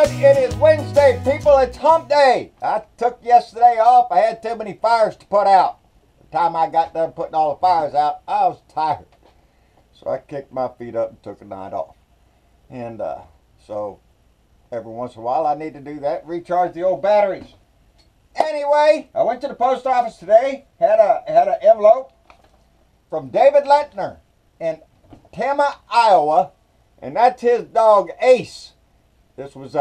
good? It is Wednesday, people. It's hump day. I took yesterday off. I had too many fires to put out. By the time I got done putting all the fires out, I was tired. So I kicked my feet up and took a night off. And so every once in a while I need to do that, recharge the old batteries. Anyway, I went to the post office today, had an envelope from David Lettner in Tama, Iowa, and that's his dog Ace. This was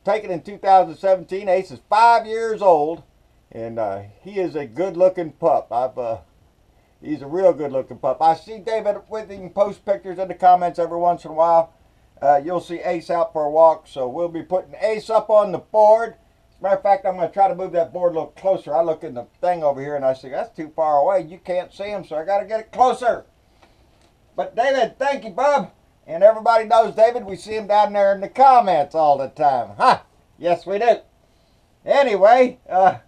taken in 2017. Ace is 5 years old, and he is a good-looking pup. He's a real good-looking pup. I see David with him post pictures in the comments every once in a while. You'll see Ace out for a walk, so we'll be putting Ace up on the board. As a matter of fact, I'm going to try to move that board a little closer. I look in the thing over here, and I see that's too far away. You can't see him, so I got to get it closer. But David, thank you, bub. And everybody knows David. We see him down there in the comments all the time. Huh? Yes, we do. Anyway, got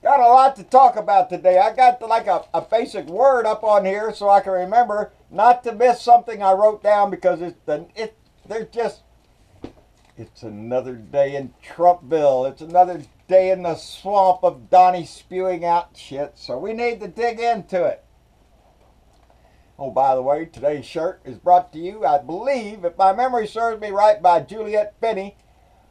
a lot to talk about today. I got like a basic word up on here so I can remember not to miss something I wrote down, because it's another day in Trumpville. It's another day in the swamp of Donnie spewing out shit. So we need to dig into it. Oh, by the way, today's shirt is brought to you, I believe, if my memory serves me right, by Juliet Finney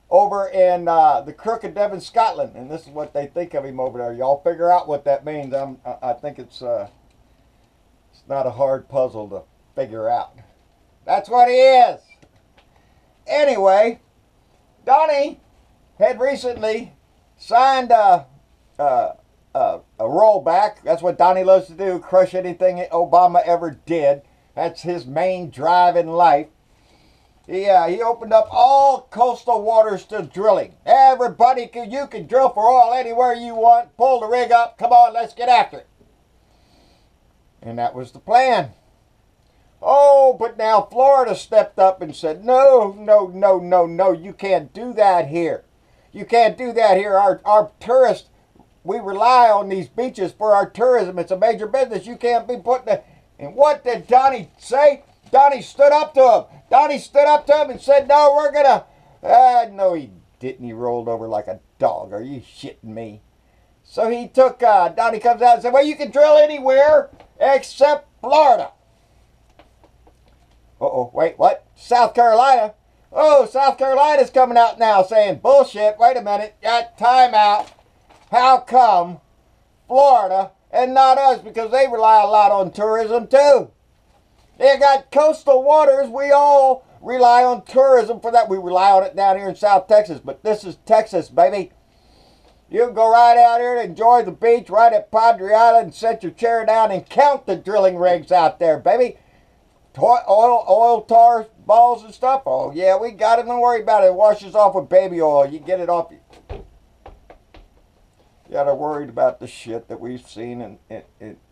over in the Crook of Devon, Scotland. And this is what they think of him over there. Y'all figure out what that means. I think it's not a hard puzzle to figure out. That's what he is. Anyway, Donnie had recently signed a rollback. That's what Donnie loves to do, crush anything Obama ever did. That's his main drive in life. He opened up all coastal waters to drilling. Everybody, you can drill for oil anywhere you want. Pull the rig up. Come on, let's get after it. And that was the plan. Oh, but now Florida stepped up and said, no, you can't do that here. You can't do that here. Our tourists, we rely on these beaches for our tourism. It's a major business. You can't be putting it. And what did Donnie say? Donnie stood up to him. Donnie stood up to him and said, no, we're going to... no, he didn't. He rolled over like a dog. Are you shitting me? So he took... Donnie comes out and said, well, you can drill anywhere except Florida. Uh-oh, wait, what? South Carolina? Oh, South Carolina's coming out now saying, bullshit, wait a minute, got time out. How come Florida and not us? Because they rely a lot on tourism too. They got coastal waters. We all rely on tourism for that. We rely on it down here in South Texas, but this is Texas, baby. You can go right out here and enjoy the beach right at Padre Island and set your chair down and count the drilling rigs out there, baby. Oil tar balls and stuff. Oh, yeah, we got it. Don't worry about it. It washes off with baby oil. You get it off. You are worried about the shit that we've seen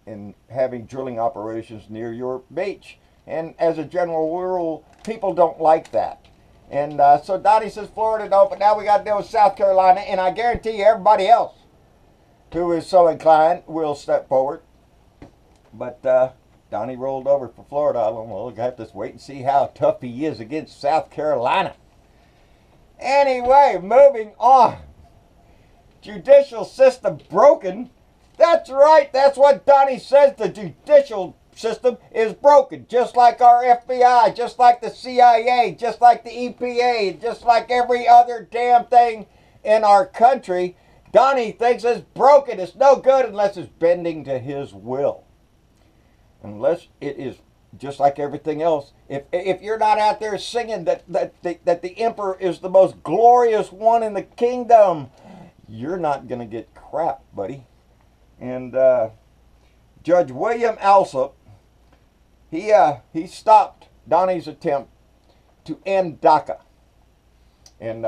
in having drilling operations near your beach. And as a general rule, people don't like that. And so Donnie says Florida no, but now we got to deal with South Carolina. And I guarantee you everybody else who is so inclined will step forward. But Donnie rolled over for Florida. I don't know. We'll have to wait and see how tough he is against South Carolina. Anyway, moving on. Judicial system broken. That's right. That's what Donnie says. The judicial system is broken. Just like our FBI, just like the CIA, just like the EPA, just like every other damn thing in our country. Donnie thinks it's broken. It's no good unless it's bending to his will. Unless it is just like everything else. If you're not out there singing that the emperor is the most glorious one in the kingdom, you're not going to get crap, buddy. And Judge William Alsop, he stopped Donnie's attempt to end DACA and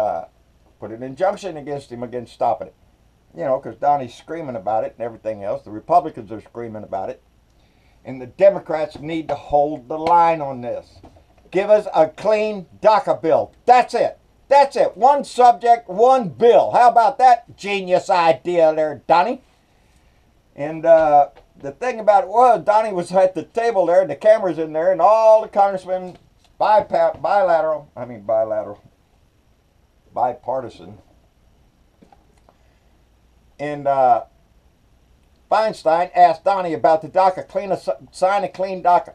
put an injunction against him against stopping it. You know, because Donnie's screaming about it and everything else. The Republicans are screaming about it. And the Democrats need to hold the line on this. Give us a clean DACA bill. That's it. That's it. One subject, one bill. How about that genius idea there, Donnie? And the thing about it was, Donnie was at the table there, and the camera's in there, and all the congressmen, bilateral, bipartisan. And Feinstein asked Donnie about the DACA, sign a clean DACA.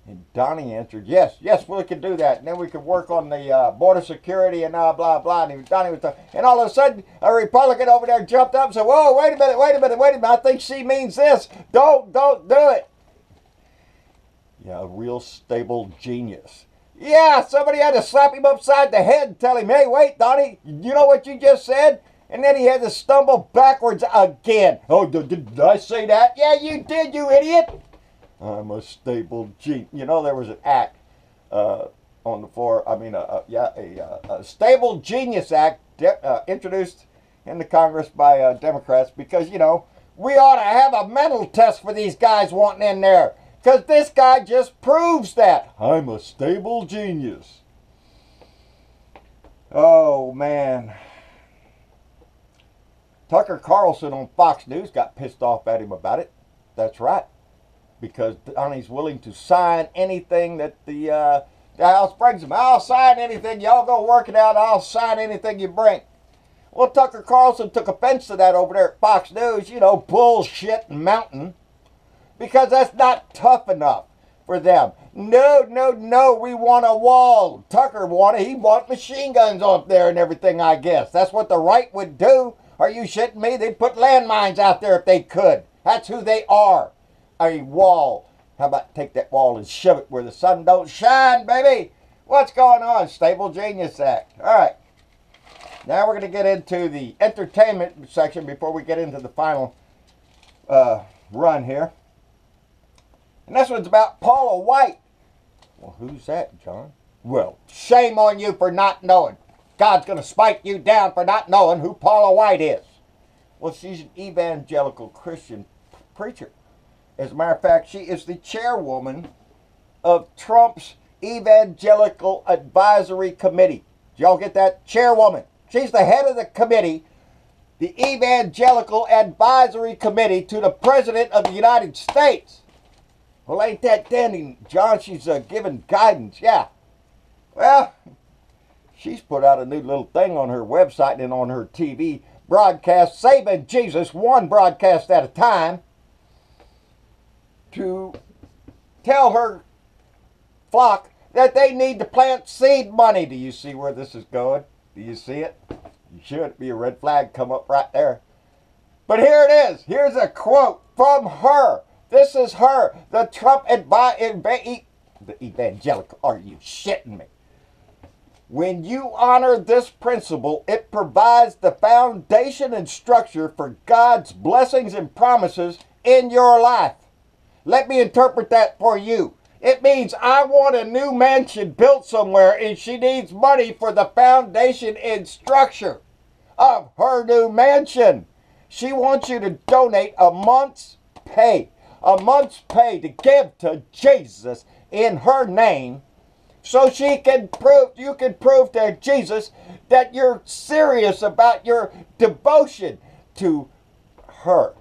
And Donnie answered, yes, we could do that. And then we could work on the border security and blah, blah. And Donnie was and all of a sudden, a Republican over there jumped up and said, whoa, wait a minute. I think she means this. Don't do it. Yeah, a real stable genius. Yeah, somebody had to slap him upside the head and tell him, hey, wait, Donnie, you know what you just said? And then he had to stumble backwards again. Oh, did I say that? Yeah, you did, you idiot. I'm a stable genius. You know, there was an act on the floor. I mean, a Stable Genius Act introduced in the Congress by Democrats because, you know, we ought to have a mental test for these guys wanting in there. Because this guy just proves that. I'm a stable genius. Oh, man. Tucker Carlson on Fox News got pissed off at him about it. That's right. Because Donnie's willing to sign anything that the House brings him. I'll sign anything. Y'all go work it out. I'll sign anything you bring. Well, Tucker Carlson took offense to that over there at Fox News. You know, bullshit mountain. Because that's not tough enough for them. No, we want a wall. Tucker he want machine guns up there and everything, I guess. That's what the right would do. Are you shitting me? They'd put landmines out there if they could. That's who they are. A wall. How about take that wall and shove it where the sun don't shine, baby? What's going on? Stable Genius Act. All right. Now we're going to get into the entertainment section before we get into the final run here. And this one's about Paula White. Well, who's that, John? Well, shame on you for not knowing. God's going to spike you down for not knowing who Paula White is. Well, she's an evangelical Christian preacher. As a matter of fact, she is the chairwoman of Trump's Evangelical Advisory Committee. Did y'all get that? Chairwoman. She's the head of the committee, the Evangelical Advisory Committee to the President of the United States. Well, ain't that dandy, John? She's giving guidance, yeah. Well, she's put out a new little thing on her website and on her TV broadcast, saving Jesus one broadcast at a time, to tell her flock that they need to plant seed money. Do you see where this is going? Do you see it? You should be a red flag come up right there. But here it is. Here's a quote from her. This is her, the Trump the evangelical. Are you shitting me? When you honor this principle, it provides the foundation and structure for God's blessings and promises in your life. Let me interpret that for you. It means I want a new mansion built somewhere and she needs money for the foundation and structure of her new mansion. She wants you to donate a month's pay. A month's pay to give to Jesus in her name, so you can prove to Jesus that you're serious about your devotion to her.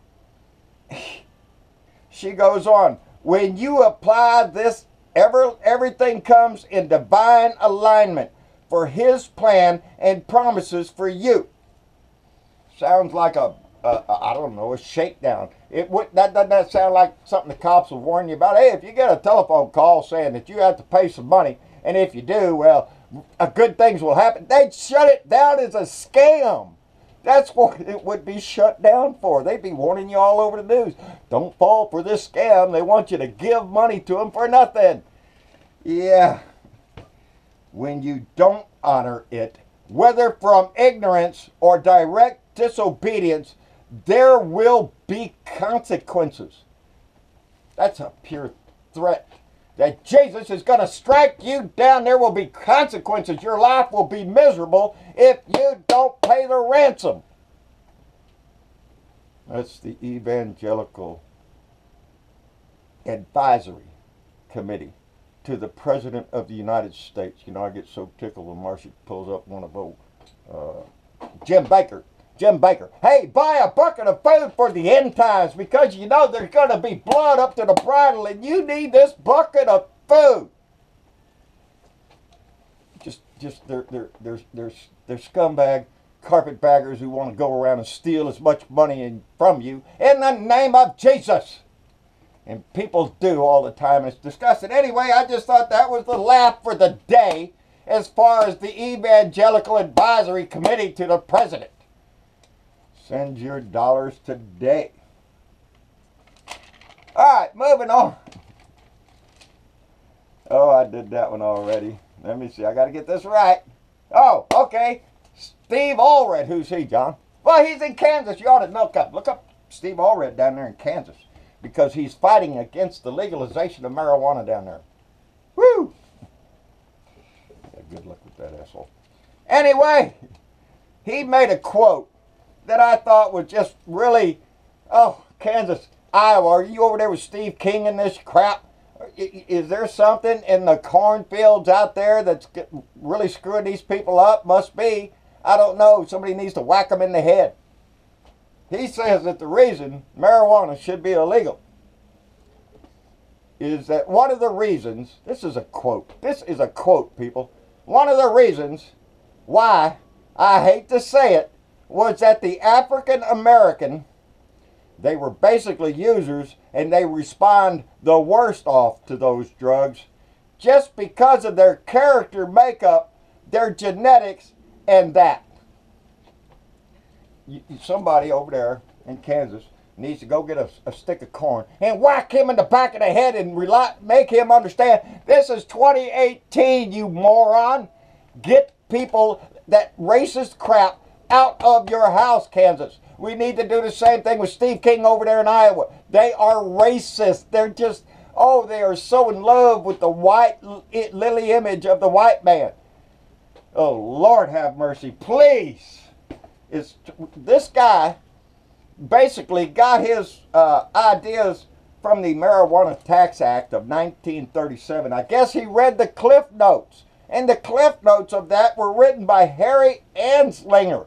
She goes on, when you apply this, everything comes in divine alignment for his plan and promises for you. Sounds like I don't know, a shakedown. That doesn't sound like something the cops will warn you about. Hey, if you get a telephone call saying that you have to pay some money, and if you do, well, good things will happen. They'd shut it down as a scam. That's what it would be shut down for. They'd be warning you all over the news. Don't fall for this scam. They want you to give money to them for nothing. Yeah. When you don't honor it, whether from ignorance or direct disobedience, there will be consequences. That's a pure threat. That Jesus is going to strike you down. There will be consequences. Your life will be miserable if you don't pay the ransom. That's the Evangelical Advisory Committee to the President of the United States. You know, I get so tickled when Marcia pulls up one of those. Jim Baker. Hey, buy a bucket of food for the end times because you know there's going to be blood up to the bridle and you need this bucket of food. Just just they're scumbag carpetbaggers who want to go around and steal as much money from you in the name of Jesus. And people do all the time. It's disgusting. Anyway, I just thought that was the laugh for the day as far as the Evangelical Advisory Committee to the President. Send your dollars today. All right, moving on. Oh, I did that one already. Let me see. I got to get this right. Oh, okay. Steve Allred. Who's he, John? Well, he's in Kansas. You ought to look up Steve Allred down there in Kansas, because he's fighting against the legalization of marijuana down there. Woo! Yeah, good luck with that asshole. Anyway, he made a quote that I thought was just really, oh, Kansas, Iowa, are you over there with Steve King and this crap? Is there something in the cornfields out there that's really screwing these people up? Must be. I don't know. Somebody needs to whack them in the head. He says that the reason marijuana should be illegal is that one of the reasons, this is a quote, people, one of the reasons why, I hate to say it, was that the African American, they were basically users and they respond the worst off to those drugs just because of their character makeup, their genetics, and that. Somebody over there in Kansas needs to go get a stick of corn and whack him in the back of the head and make him understand this is 2018, you moron. Get people, that racist crap, out of your house, Kansas. We need to do the same thing with Steve King over there in Iowa. They are racist. They're just, oh, they are so in love with the white lily image of the white man. Oh, Lord have mercy, please. This guy basically got his ideas from the Marijuana Tax Act of 1937. I guess he read the Cliff Notes, and the Cliff Notes of that were written by Harry Anslinger.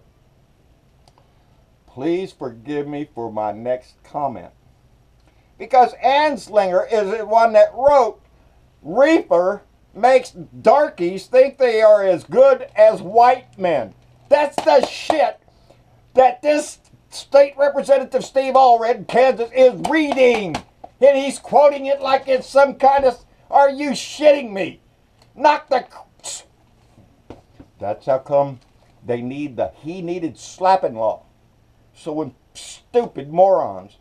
Please forgive me for my next comment, because Anslinger is the one that wrote reefer makes darkies think they are as good as white men. That's the shit that this state representative Steve Allred in Kansas is reading. And he's quoting it like it's some kind of, are you shitting me? Knock the... That's how come they need he needed slapping law. So when stupid morons,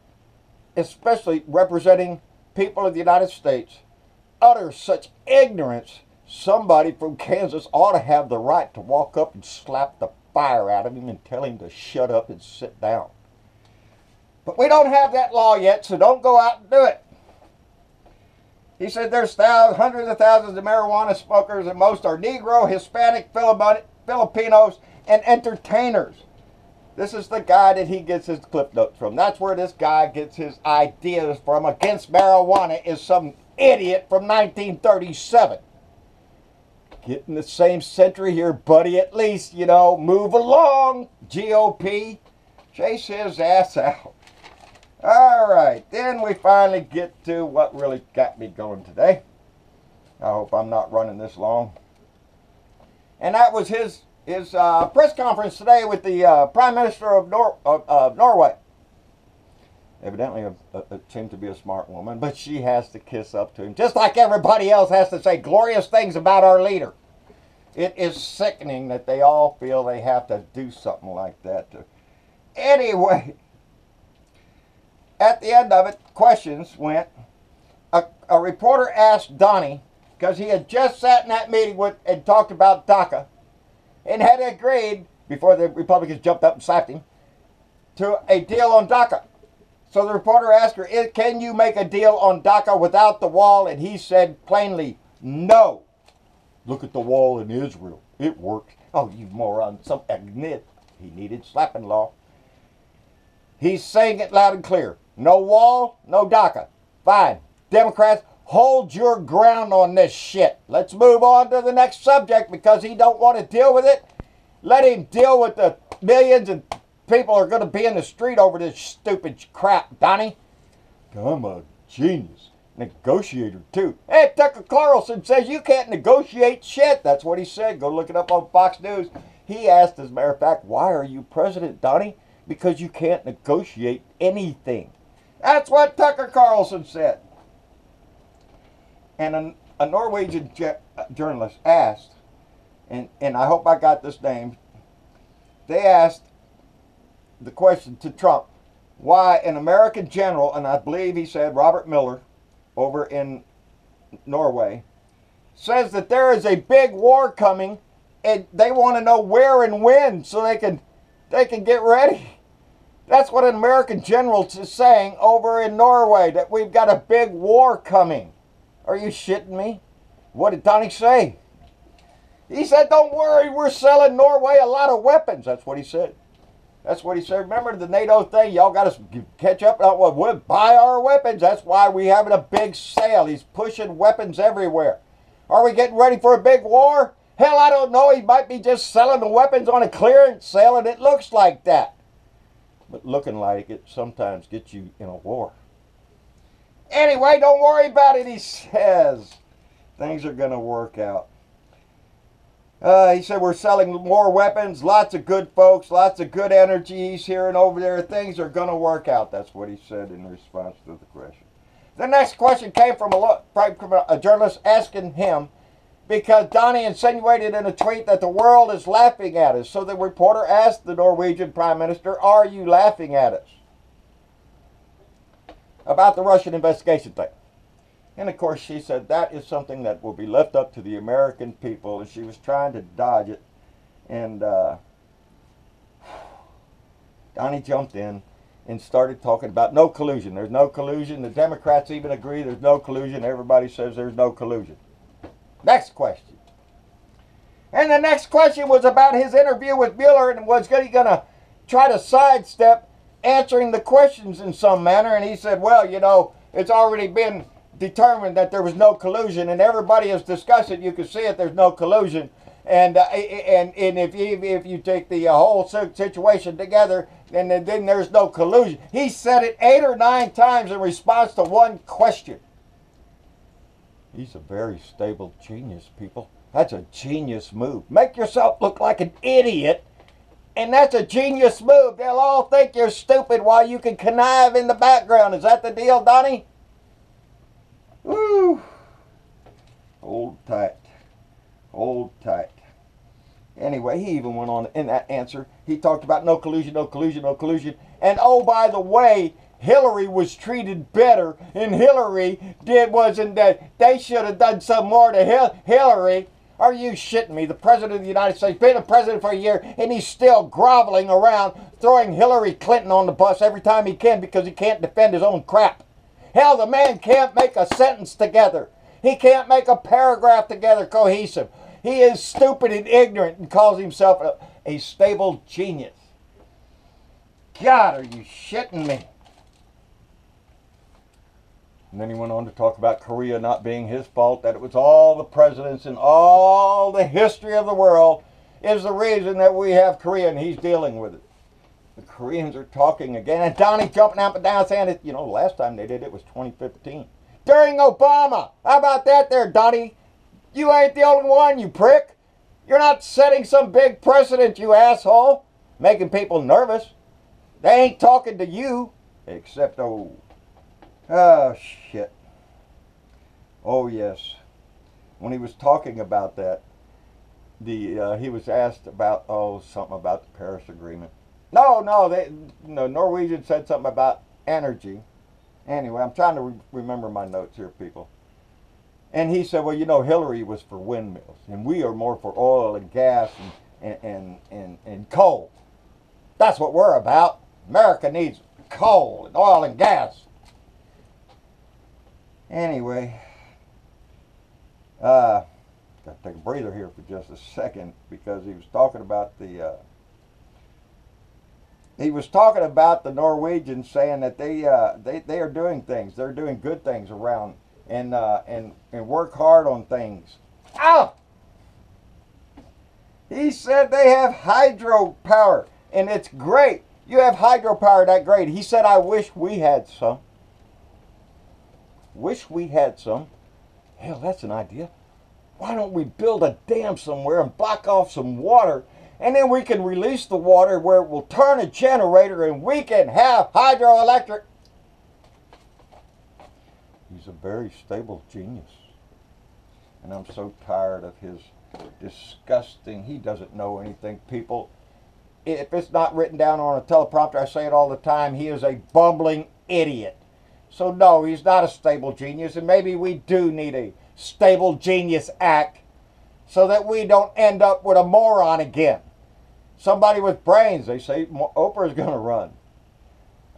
especially representing people of the United States, utter such ignorance, somebody from Kansas ought to have the right to walk up and slap the fire out of him and tell him to shut up and sit down. But we don't have that law yet, so don't go out and do it. He said there's hundreds of thousands of marijuana smokers, and most are Negro, Hispanic, Filipinos, and entertainers. This is the guy that he gets his Cliff Notes from. That's where this guy gets his ideas from against marijuana, is some idiot from 1937. Get in the same century here, buddy. At least, you know, move along, GOP. Chase his ass out. All right, then we finally get to what really got me going today. I hope I'm not running this long. And that was his press conference today with the Prime Minister of Norway. Evidently, it seemed to be a smart woman, but she has to kiss up to him, just like everybody else has to say glorious things about our leader. It is sickening that they all feel they have to do something like that. Anyway, at the end of it, questions went. A reporter asked Donnie, because he had just sat in that meeting and talked about DACA, and had agreed, before the Republicans jumped up and slapped him, to a deal on DACA. So the reporter asked her, can you make a deal on DACA without the wall? And he said plainly, no. Look at the wall in Israel. It worked. Oh, you moron. Admit he needed slapping law. He's saying it loud and clear. No wall, no DACA. Fine. Democrats, hold your ground on this shit. Let's move on to the next subject, because he don't want to deal with it. Let him deal with the millions and people are going to be in the street over this stupid crap, Donnie. I'm a genius. negotiator too. Hey, Tucker Carlson says you can't negotiate shit. That's what he said. Go look it up on Fox News. He asked, as a matter of fact, why are you president, Donnie? Because you can't negotiate anything. That's what Tucker Carlson said. And a Norwegian journalist asked, and I hope I got this name, they asked the question to Trump, why an American general, and I believe he said Robert Miller over in Norway, says that there is a big war coming and they want to know where and when so they can get ready. That's what an American general is saying over in Norway, that we've got a big war coming. Are you shitting me? What did Donnie say? He said, don't worry, we're selling Norway a lot of weapons. That's what he said. That's what he said. Remember the NATO thing? Y'all got to catch up on what we'll buy our weapons. That's why we're having a big sale. He's pushing weapons everywhere. Are we getting ready for a big war? Hell, I don't know. He might be just selling the weapons on a clearance sale, and it looks like that. But looking like it sometimes gets you in a war. Anyway, don't worry about it, he says. Things are going to work out. He said we're selling more weapons, lots of good folks, lots of good energies here and over there. Things are going to work out. That's what he said in response to the question. The next question came from a journalist asking him, because Donnie insinuated in a tweet that the world is laughing at us. So the reporter asked the Norwegian Prime Minister, are you laughing at us? About the Russian investigation thing. And of course she said that is something that will be left up to the American people, and she was trying to dodge it. And Donnie jumped in and started talking about no collusion. There's no collusion. The Democrats even agree there's no collusion. Everybody says there's no collusion. Next question. And the next question was about his interview with Mueller, and was he going to try to sidestep answering the questions in some manner. And he said, well, you know, it's already been determined that there was no collusion, and everybody has discussed it. You can see it. There's no collusion, and if you take the whole situation together, then there's no collusion. He said it 8 or 9 times in response to one question. He's a very stable genius, people. That's a genius move. Make yourself look like an idiot, and that's a genius move. They'll all think you're stupid while you can connive in the background. Is that the deal, Donnie? Woo! Hold tight. Hold tight. Anyway, he even went on in that answer. He talked about no collusion, no collusion, no collusion. And oh, by the way, Hillary was treated better, and Hillary wasn't that they should have done some more to Hillary. Are you shitting me? The President of the United States, been a president for a year, and he's still groveling around, throwing Hillary Clinton on the bus every time he can because he can't defend his own crap. Hell, the man can't make a sentence together. He can't make a paragraph together cohesive. He is stupid and ignorant and calls himself a stable genius. God, are you shitting me? And then he went on to talk about Korea not being his fault, that it was all the presidents and all the history of the world is the reason that we have Korea, and he's dealing with it. The Koreans are talking again, and Donnie jumping up and down saying that, you know, last time they did it was 2015. During Obama. How about that there, Donnie? You ain't the only one, you prick. You're not setting some big precedent, you asshole. Making people nervous. They ain't talking to you. Except, oh shit. Oh, yes. When he was talking about that, he was asked about, something about the Paris Agreement. No, Norwegian said something about energy. Anyway, I'm trying to remember my notes here, people. And he said, well, you know, Hillary was for windmills, and we are more for oil and gas and coal. That's what we're about. America needs coal and oil and gas. Anyway, got to take a breather here for just a second, because he was talking about the Norwegians, saying that they are doing things. They're doing good things around and work hard on things. Ah! He said they have hydropower, and it's great. You have hydropower that great. He said, I wish we had some. Wish we had some. Hell, that's an idea. Why don't we build a dam somewhere and block off some water, and then we can release the water where it will turn a generator and we can have hydroelectric. He's a very stable genius. And I'm so tired of his disgusting, he doesn't know anything, people. If it's not written down on a teleprompter, I say it all the time, he is a bumbling idiot. So no, he's not a stable genius, and maybe we do need a Stable Genius Act so that we don't end up with a moron again. Somebody with brains. They say Oprah's going to run.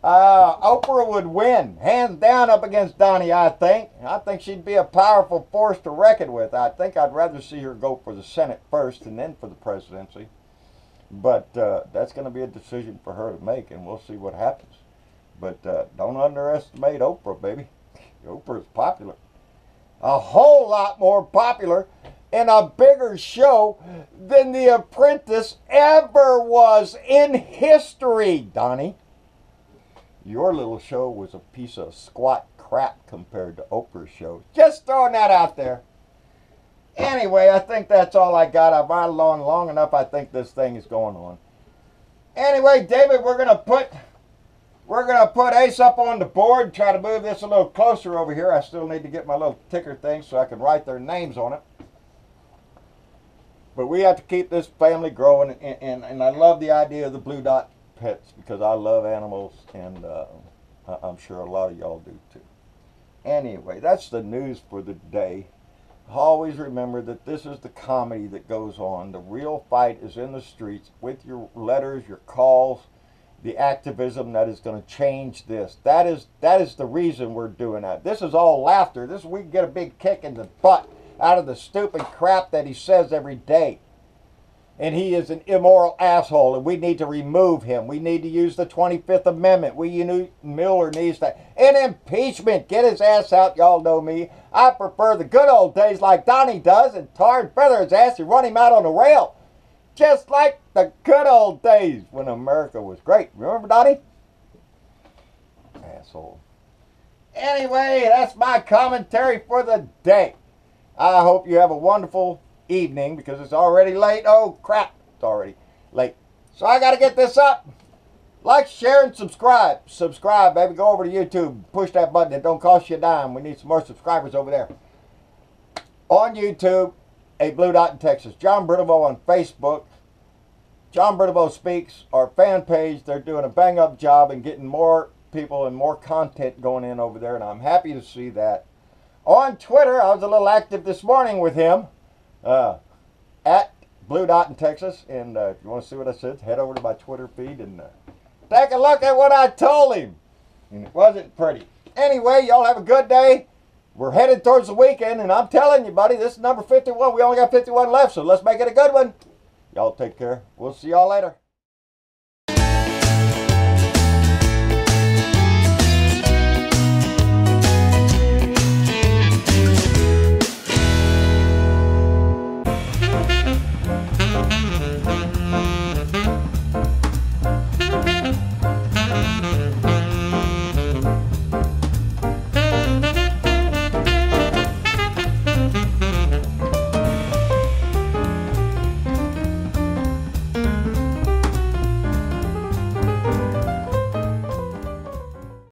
Oprah would win, hands down, up against Donnie, I think. I think she'd be a powerful force to reckon with. I think I'd rather see her go for the Senate first and then for the presidency. But that's going to be a decision for her to make, and we'll see what happens. But don't underestimate Oprah, baby. Oprah is popular. A whole lot more popular and a bigger show than The Apprentice ever was in history, Donnie. Your little show was a piece of squat crap compared to Oprah's show. Just throwing that out there. Anyway, I think that's all I got. I've rattled on long enough. I think this thing is going on. Anyway, David, we're gonna put Ace up on the board and try to move this a little closer over here. I still need to get my little ticker thing so I can write their names on it. But we have to keep this family growing, and I love the idea of the blue dot pets because I love animals, and I'm sure a lot of y'all do too. Anyway, that's the news for the day. Always remember that this is the comedy that goes on. The real fight is in the streets with your letters, your calls, the activism that is going to change this. That is the reason we're doing that. This is all laughter. We can get a big kick in the butt out of the stupid crap that he says every day. And he is an immoral asshole, and we need to remove him. We need to use the 25th Amendment. Mueller needs to. And impeachment. Get his ass out. Y'all know me. I prefer the good old days like Donnie does and tar and feather his ass and run him out on the rail. Just like the good old days when America was great. Remember, Donnie? Asshole. Anyway, that's my commentary for the day. I hope you have a wonderful evening because it's already late. Oh, crap. It's already late. So I got to get this up. Like, share, and subscribe. Subscribe, baby. Go over to YouTube. Push that button. It don't cost you a dime. We need some more subscribers over there. On YouTube, A Blue Dot in Texas. John Brittleville on Facebook. John Brittleville Speaks, our fan page. They're doing a bang-up job and getting more people and more content going in over there, and I'm happy to see that. On Twitter, I was a little active this morning with him. At Blue Dot in Texas. And if you want to see what I said, head over to my Twitter feed and take a look at what I told him. And it wasn't pretty. Anyway, y'all have a good day. We're headed towards the weekend, and I'm telling you, buddy, this is number 51. We only got 51 left, so let's make it a good one. Y'all take care. We'll see y'all later.